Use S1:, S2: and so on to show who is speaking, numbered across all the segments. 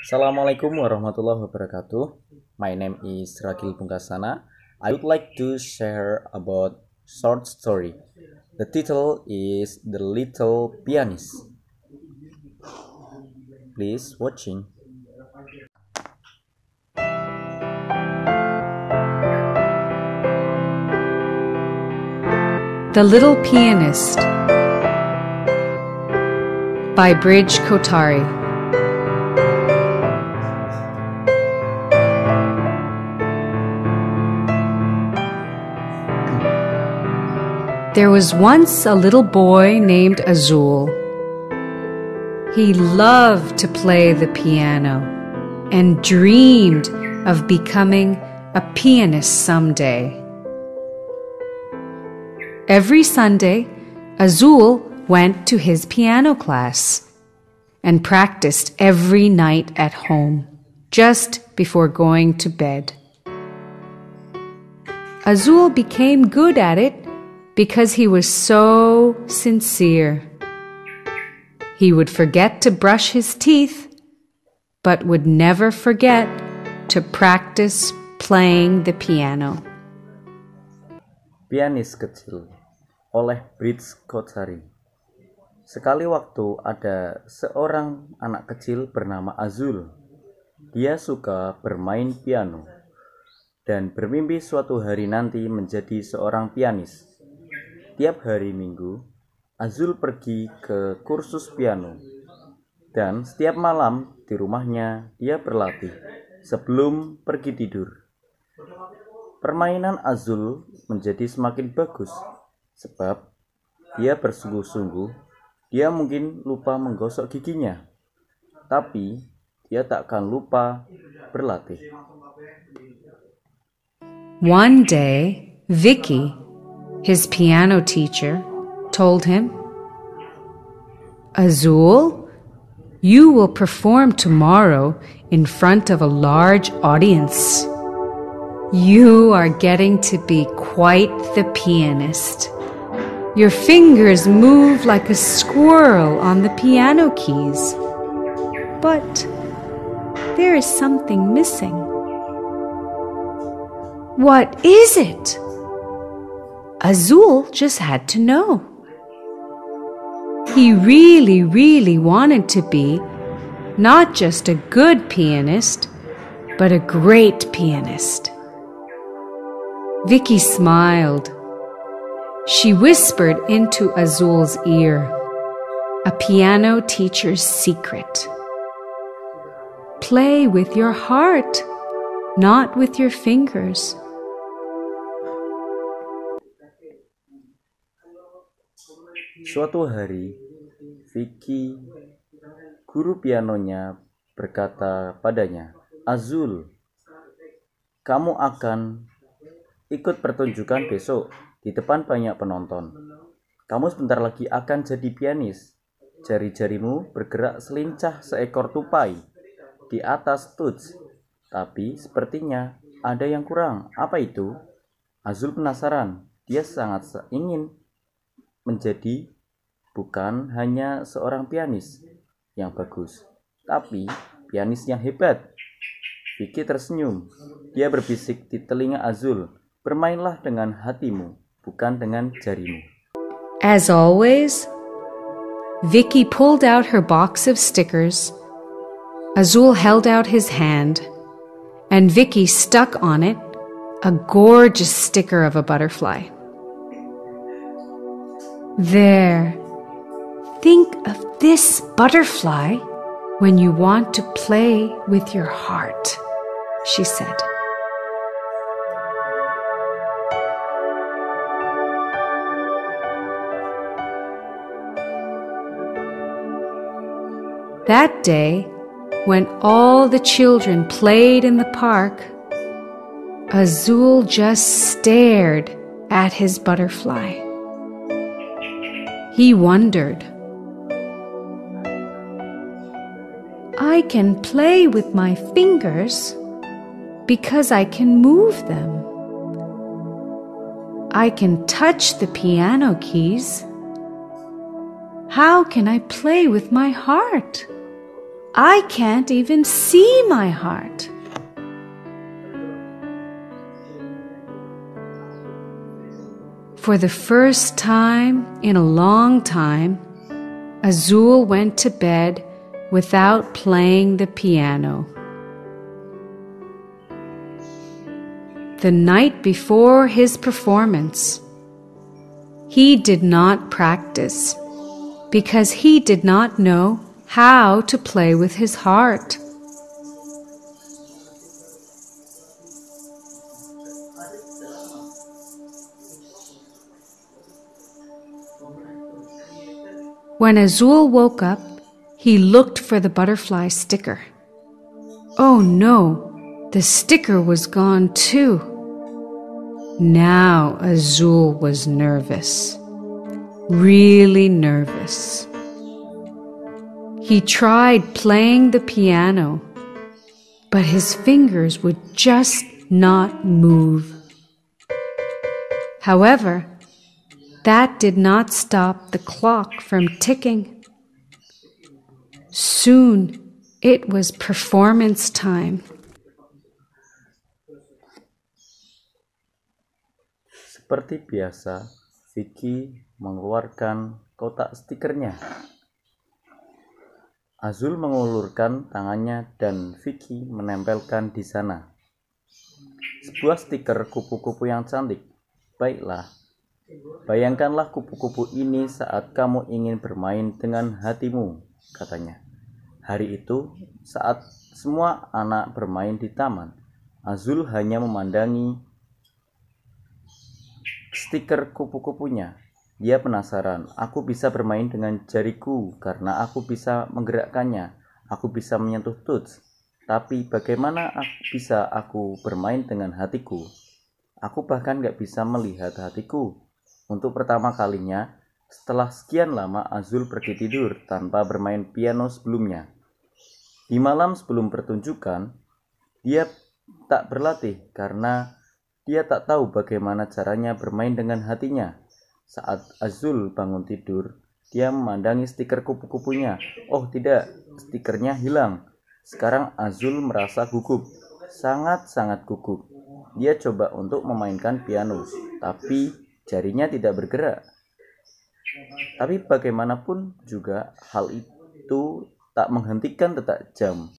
S1: Assalamualaikum warahmatullahi wabarakatuh. My name is Ragil Pungkasana. I would like to share about short story. The title is The Little Pianist. Please watching.
S2: The Little Pianist by Bridge Kotari. There was once a little boy named Azul. He loved to play the piano and dreamed of becoming a pianist someday. Every Sunday, Azul went to his piano class and practiced every night at home, just before going to bed. Azul became good at it because he was so sincere. He would forget to brush his teeth, but would never forget to practice playing the piano.
S1: Pianis Kecil oleh Bridge Kotari. Sekali waktu ada seorang anak kecil bernama Azul. Dia suka bermain piano dan bermimpi suatu hari nanti menjadi seorang pianis. Tiap hari Minggu, Azul pergi ke kursus piano, dan setiap malam di rumahnya dia berlatih sebelum pergi tidur. Permainan Azul menjadi semakin bagus, sebab dia bersungguh-sungguh. Dia mungkin lupa menggosok giginya, tapi dia tak akan lupa berlatih.
S2: One day, Vicky, his piano teacher, told him, "Azul, you will perform tomorrow in front of a large audience. You are getting to be quite the pianist. Your fingers move like a squirrel on the piano keys. But there is something missing." "What is it?" Azul just had to know. He really wanted to be not just a good pianist, but a great pianist. Vicky smiled. She whispered into Azul's ear, a piano teacher's secret. Play with your heart, not with your fingers.
S1: Suatu hari, Vicky, guru pianonya, berkata padanya, "Azul, kamu akan ikut pertunjukan besok di depan banyak penonton. Kamu sebentar lagi akan jadi pianis. Jari-jarimu bergerak selincah seekor tupai di atas tuts. Tapi sepertinya ada yang kurang. Apa itu?" Azul penasaran. Dia sangat ingin menjadi bukan hanya seorang pianis yang bagus, tapi pianis yang hebat. Vicky tersenyum. Dia berbisik di telinga Azul, "Bermainlah dengan hatimu, bukan dengan jarimu."
S2: As always, Vicky pulled out her box of stickers. Azul held out his hand, and Vicky stuck on it a gorgeous sticker of a butterfly. "There, think of this butterfly when you want to play with your heart," she said. That day, when all the children played in the park, Azul just stared at his butterfly. He wondered, "I can play with my fingers because I can move them. I can touch the piano keys. How can I play with my heart?" I can't even see my heart. For the first time in a long time, Azul went to bed without playing the piano. The night before his performance, he did not practice because he did not know how to play with his heart. When Azul woke up, he looked for the butterfly sticker. Oh no, the sticker was gone too. Now Azul was nervous, really nervous. He tried playing the piano, but his fingers would just not move. However, that did not stop the clock from ticking. Soon it was performance time.
S1: Seperti biasa, Vicky mengeluarkan kotak stikernya. Azul mengulurkan tangannya dan Vicky menempelkan di sana sebuah stiker kupu-kupu yang cantik. Baiklah, bayangkanlah kupu-kupu ini saat kamu ingin bermain dengan hatimu, katanya. Hari itu, saat semua anak bermain di taman, Azul hanya memandangi stiker kupu-kupunya. Dia penasaran, aku bisa bermain dengan jariku karena aku bisa menggerakkannya. Aku bisa menyentuh touch. Tapi bagaimana bisa aku bermain dengan hatiku? Aku bahkan gak bisa melihat hatiku. Untuk pertama kalinya, setelah sekian lama Azul pergi tidur tanpa bermain piano sebelumnya. Di malam sebelum pertunjukan, dia tak berlatih karena dia tak tahu bagaimana caranya bermain dengan hatinya. Saat Azul bangun tidur, dia memandangi stiker kupu-kupunya. Oh tidak, stikernya hilang. Sekarang Azul merasa gugup, sangat-sangat gugup. Dia coba untuk memainkan piano, tapi jarinya tidak bergerak. Tapi bagaimanapun juga hal itu tak menghentikan detak jam.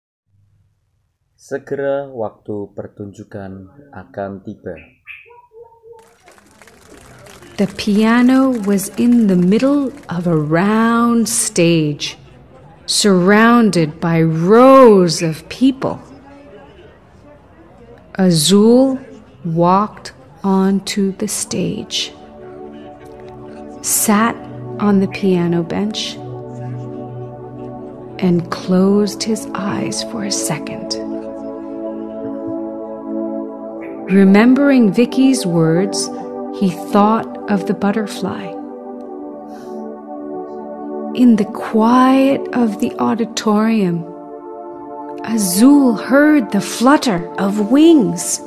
S1: Segera waktu pertunjukan akan tiba.
S2: The piano was in the middle of a round stage, surrounded by rows of people. Azul walked onto the stage, sat on the piano bench, and closed his eyes for a second. Remembering Vicky's words, he thought of the butterfly. In the quiet of the auditorium, Azul heard the flutter of wings.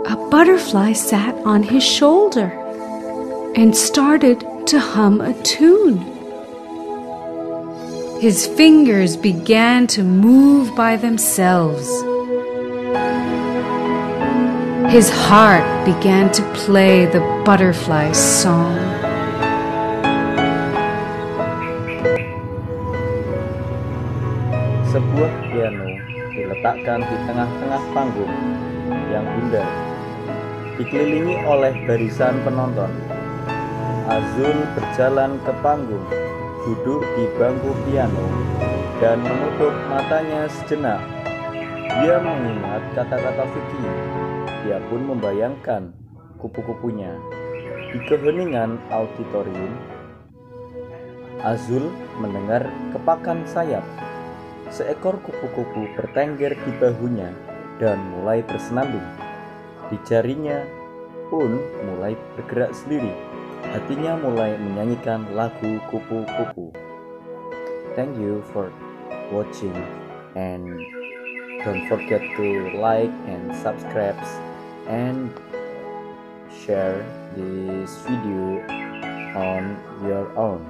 S2: A butterfly sat on his shoulder and started to hum a tune. His fingers began to move by themselves. His heart began to play the butterfly song.
S1: Sebuah piano diletakkan di tengah-tengah panggung yang bundar, dikelilingi oleh barisan penonton. Azul berjalan ke panggung, duduk di bangku piano, dan menutup matanya sejenak. Dia mengingat kata-kata Vicky. Dia pun membayangkan kupu-kupunya. Di keheningan auditorium, Azul mendengar kepakan sayap. Seekor kupu-kupu bertengger di bahunya dan mulai bersenandung. Di jarinya pun mulai bergerak sendiri. Hatinya mulai menyanyikan lagu kupu-kupu. Thank you for watching and don't forget to like and subscribe and share this video on your own.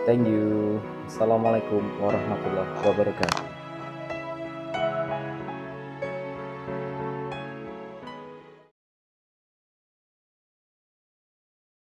S1: Thank you. Assalamualaikum warahmatullahi wabarakatuh.